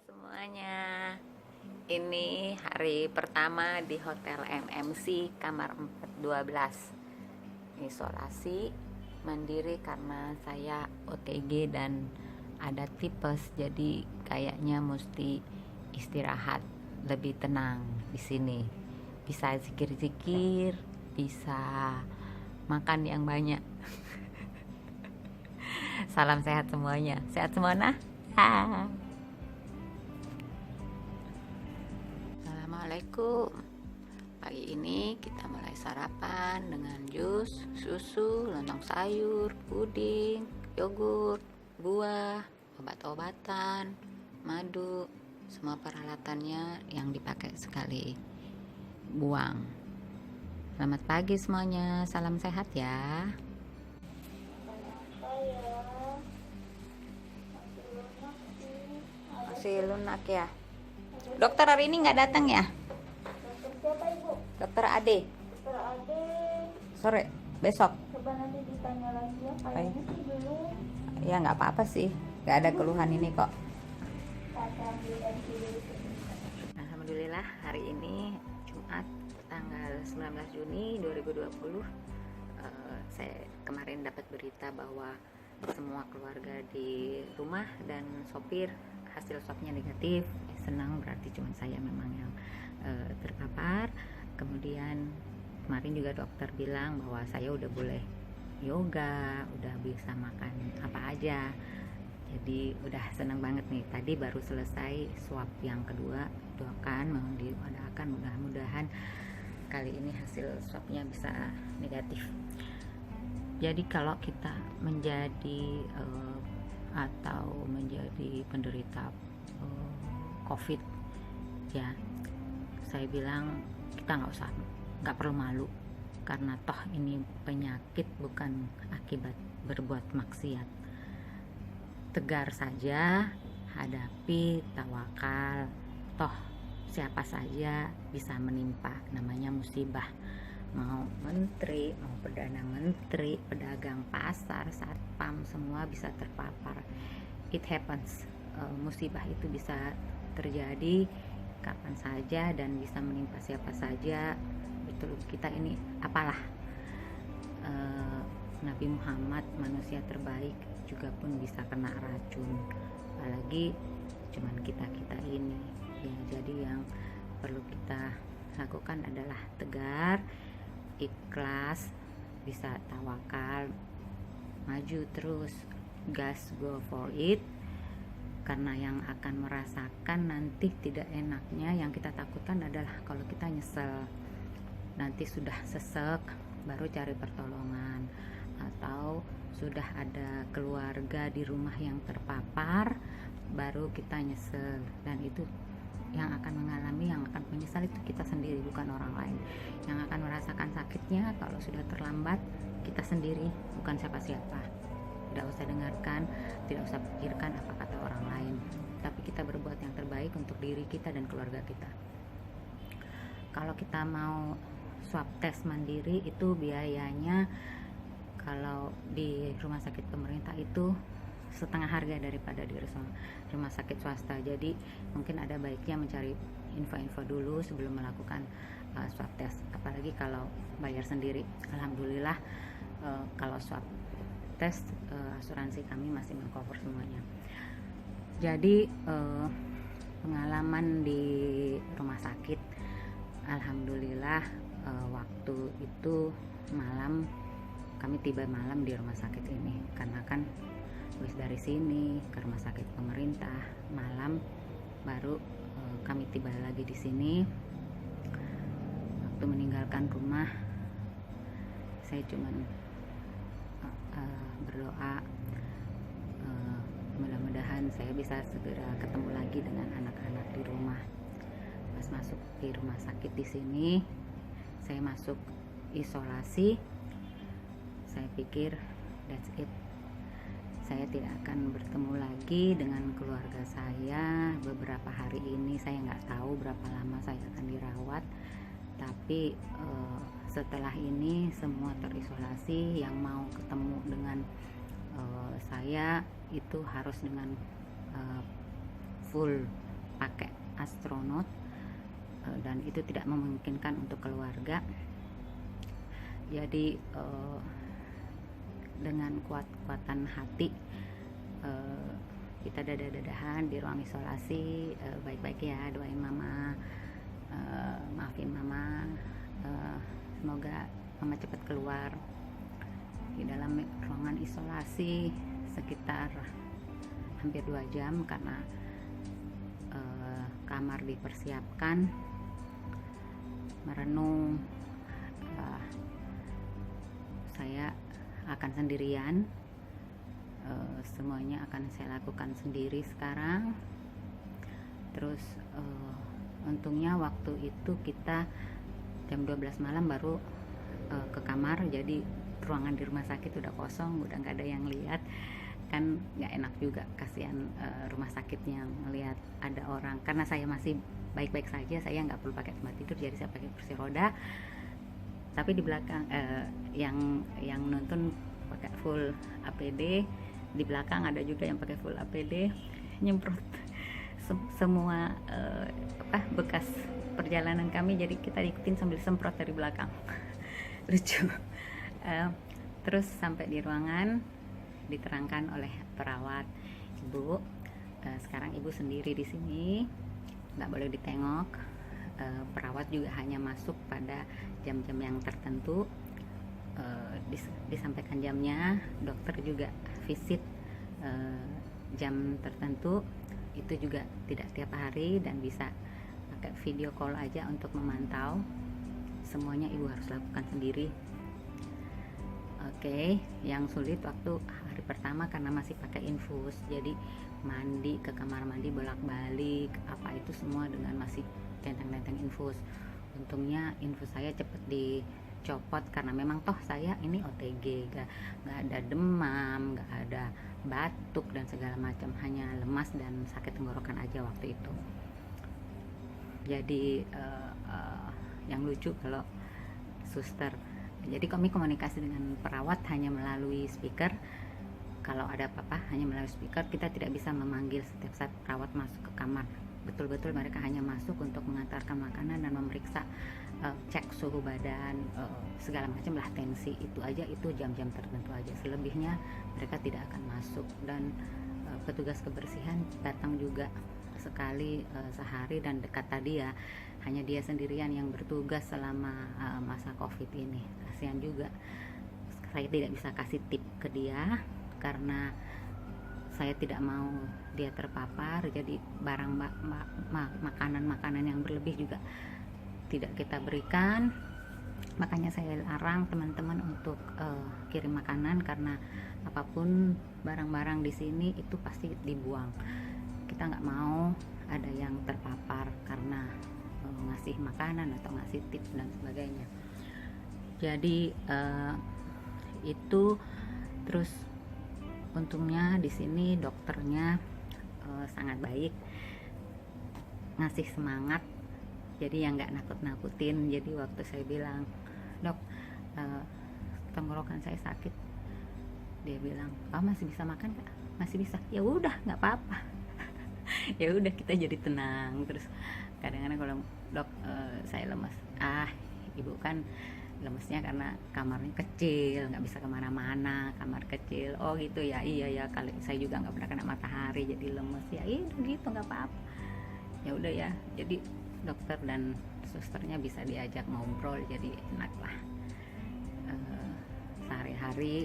Semuanya, ini hari pertama di Hotel MMC kamar 412. Isolasi mandiri karena saya OTG dan ada tipes, jadi kayaknya mesti istirahat lebih tenang di sini. Bisa zikir-zikir, bisa makan yang banyak. Salam sehat semuanya. Sehat semua nah? Assalamualaikum. Pagi ini kita mulai sarapan dengan jus, susu, lontong sayur, puding, yogurt, buah, obat-obatan, madu. Semua peralatannya yang dipakai sekali buang. Selamat pagi semuanya. Salam sehat ya. Masih lunak ya. Dokter hari ini nggak datang ya? Dokter siapa ibu? Dokter Ade. Dokter Ade. Sore, besok. Coba nanti ditanya lagi ya. Kayaknya sih belum. Ya nggak apa-apa sih. Nggak ada keluhan ini kok. Kata ambil dari dulu. Alhamdulillah hari ini Jumat tanggal 19 Juni 2020. Saya kemarin dapat berita bahwa semua keluarga di rumah dan sopir hasil swabnya negatif. Senang, berarti cuma saya memang yang terpapar. Kemudian kemarin juga dokter bilang bahwa saya udah boleh yoga, udah bisa makan apa aja. Jadi udah senang banget nih. Tadi baru selesai swab yang kedua. Doakan, mohon didoakan mudah-mudahan kali ini hasil swabnya bisa negatif. Jadi kalau kita menjadi atau menjadi penderita COVID ya, saya bilang kita nggak perlu malu, karena toh ini penyakit bukan akibat berbuat maksiat. Tegar saja, hadapi, tawakal, toh siapa saja bisa menimpa, namanya musibah. Mau menteri, mau perdana menteri, pedagang pasar, satpam, semua bisa terpapar. It happens. Musibah itu bisa terjadi kapan saja dan bisa menimpa siapa saja. Betul, kita ini apalah, Nabi Muhammad manusia terbaik juga pun bisa kena racun, apalagi cuman kita ini ya. Jadi yang perlu kita lakukan adalah tegar, ikhlas, bisa tawakal, maju terus, gas, go for it. Karena yang akan merasakan nanti tidak enaknya, yang kita takutkan adalah kalau kita nyesel, nanti sudah sesek baru cari pertolongan, atau sudah ada keluarga di rumah yang terpapar baru kita nyesel. Dan itu yang akan mengalami, yang akan menyesal itu kita sendiri, bukan orang lain. Yang akan merasakan sakitnya kalau sudah terlambat kita sendiri, bukan siapa-siapa. Tidak usah dengarkan, tidak usah pikirkan apa kata orang lain, tapi kita berbuat yang terbaik untuk diri kita dan keluarga kita. Kalau kita mau swab tes mandiri itu biayanya kalau di rumah sakit pemerintah itu setengah harga daripada di rumah sakit swasta. Jadi mungkin ada baiknya mencari info-info dulu sebelum melakukan swab test, apalagi kalau bayar sendiri. Alhamdulillah kalau swab test asuransi kami masih mengcover semuanya. Jadi pengalaman di rumah sakit, alhamdulillah waktu itu malam, kami tiba malam di rumah sakit ini karena kan habis dari sini ke rumah sakit pemerintah malam, baru kami tiba lagi di sini. Waktu meninggalkan rumah saya cuman berdoa mudah-mudahan saya bisa segera ketemu lagi dengan anak-anak di rumah. Pas masuk di rumah sakit di sini, saya masuk isolasi, saya pikir that's it, saya tidak akan bertemu lagi dengan keluarga saya beberapa hari ini. Saya nggak tahu berapa lama saya akan dirawat, tapi setelah ini semua terisolasi. Yang mau ketemu dengan saya itu harus dengan full pakai astronot, dan itu tidak memungkinkan untuk keluarga. Jadi dengan kuat-kuatan hati kita dadah-dadahan di ruang isolasi. Baik-baik ya, doain mama, maafin mama, semoga mama cepat keluar. Di dalam ruangan isolasi sekitar hampir 2 jam karena kamar dipersiapkan, merenung. Saya akan sendirian, semuanya akan saya lakukan sendiri sekarang. Terus untungnya waktu itu kita jam 12 malam baru ke kamar, jadi ruangan di rumah sakit udah kosong, udah nggak ada yang lihat. Kan nggak enak juga, kasihan rumah sakitnya melihat ada orang. Karena saya masih baik-baik saja, saya nggak perlu pakai tempat tidur, jadi saya pakai kursi roda. Tapi di belakang yang nonton pakai full APD, di belakang ada juga yang pakai full APD, nyemprot semua bekas perjalanan kami, jadi kita ikutin sambil semprot dari belakang. Lucu. Terus sampai di ruangan diterangkan oleh perawat, ibu, sekarang ibu sendiri di sini, nggak boleh ditengok. Perawat juga hanya masuk pada jam-jam yang tertentu, disampaikan jamnya. Dokter juga visit jam tertentu, itu juga tidak tiap hari dan bisa pakai video call aja untuk memantau. Semuanya ibu harus lakukan sendiri. Oke, yang sulit waktu hari pertama karena masih pakai infus, jadi mandi ke kamar mandi bolak-balik, apa itu semua dengan masih tentang infus. Untungnya infus saya cepet dicopot karena memang toh saya ini OTG, nggak ada demam, nggak ada batuk dan segala macam, hanya lemas dan sakit tenggorokan aja waktu itu. Jadi yang lucu kalau suster, jadi kami komunikasi dengan perawat hanya melalui speaker. Kalau ada apa-apa hanya melalui speaker, kita tidak bisa memanggil setiap saat perawat masuk ke kamar. Betul-betul mereka hanya masuk untuk mengantarkan makanan dan memeriksa, cek suhu badan, segala macam lah, tensi, itu aja, itu jam-jam tertentu aja. Selebihnya mereka tidak akan masuk. Dan petugas kebersihan datang juga sekali sehari, dan dekat tadi ya, hanya dia sendirian yang bertugas selama masa COVID ini. Kasihan juga, saya tidak bisa kasih tip ke dia karena saya tidak mau dia terpapar. Jadi barang makanan yang berlebih juga tidak kita berikan. Makanya saya larang teman-teman untuk kirim makanan, karena apapun barang-barang di sini itu pasti dibuang. Kita nggak mau ada yang terpapar karena ngasih makanan atau ngasih tips dan sebagainya. Jadi itu. Terus untungnya di sini dokternya sangat baik, ngasih semangat, jadi yang nggak nakut-nakutin. Jadi waktu saya bilang, dok, tenggorokan saya sakit, dia bilang, masih bisa makan nggak? Masih bisa. Ya udah, nggak apa-apa. Ya udah, kita jadi tenang. Terus kadang-kadang kalau dok, saya lemas, ibu kan lemesnya karena kamarnya kecil, nggak bisa kemana-mana, kamar kecil. Oh gitu ya, iya ya, kali saya juga nggak pernah kena matahari jadi lemes. Ya iya gitu, nggak apa-apa. Ya udah ya, jadi dokter dan susternya bisa diajak ngobrol, jadi enak lah. Sehari-hari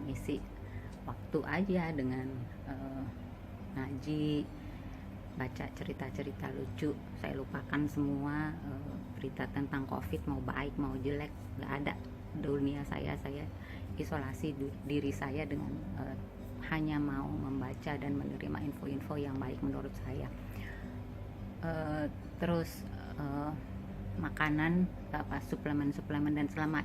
ngisi waktu aja dengan ngaji, baca cerita-cerita lucu. Saya lupakan semua berita tentang COVID, mau baik mau jelek, nggak ada. Dunia saya isolasi diri saya dengan hanya mau membaca dan menerima info-info yang baik menurut saya. Terus makanan, suplemen, dan selama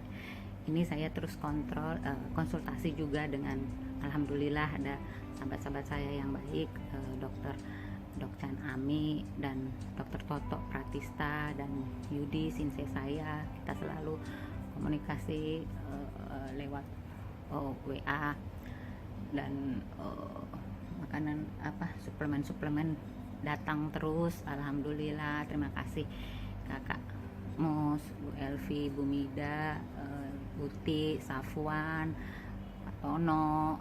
ini saya terus kontrol, konsultasi juga dengan, alhamdulillah ada sahabat-sahabat saya yang baik, Dok Chan Ami dan Dr. Toto Pratista dan Yudi Sinse saya. Kita selalu komunikasi lewat WA, dan makanan suplemen datang terus. Alhamdulillah, terima kasih Kakak Mus, Bu Elvi, Bu Mida, Buti, Safwan, Pak Tono,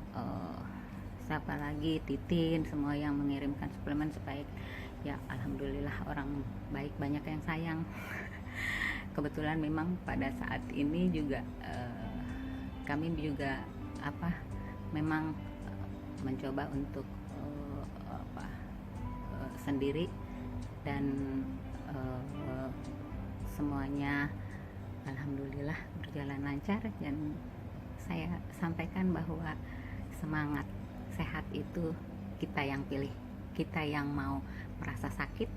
siapa lagi, Titin, semua yang mengirimkan suplemen supaya ya alhamdulillah orang baik banyak yang sayang. Kebetulan memang pada saat ini juga kami juga memang mencoba untuk sendiri dan semuanya alhamdulillah berjalan lancar, dan saya sampaikan bahwa semangat sehat itu kita yang pilih, kita yang mau merasa sakit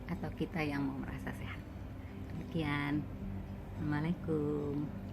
atau kita yang mau merasa sehat. Demikian. Assalamualaikum.